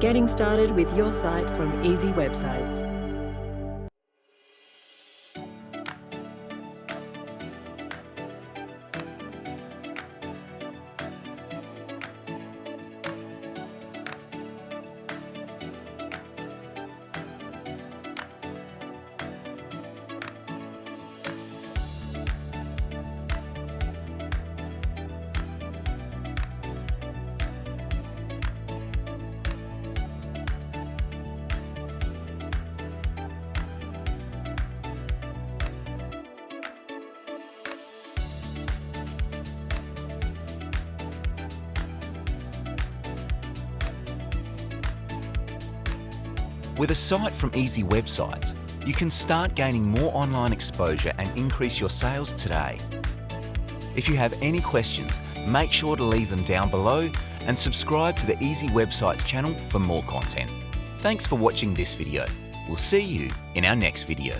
getting started with your site from Easy Websites. With a site from Easy Websites, you can start gaining more online exposure and increase your sales today. If you have any questions, make sure to leave them down below and subscribe to the Easy Websites channel for more content. Thanks for watching this video. We'll see you in our next video.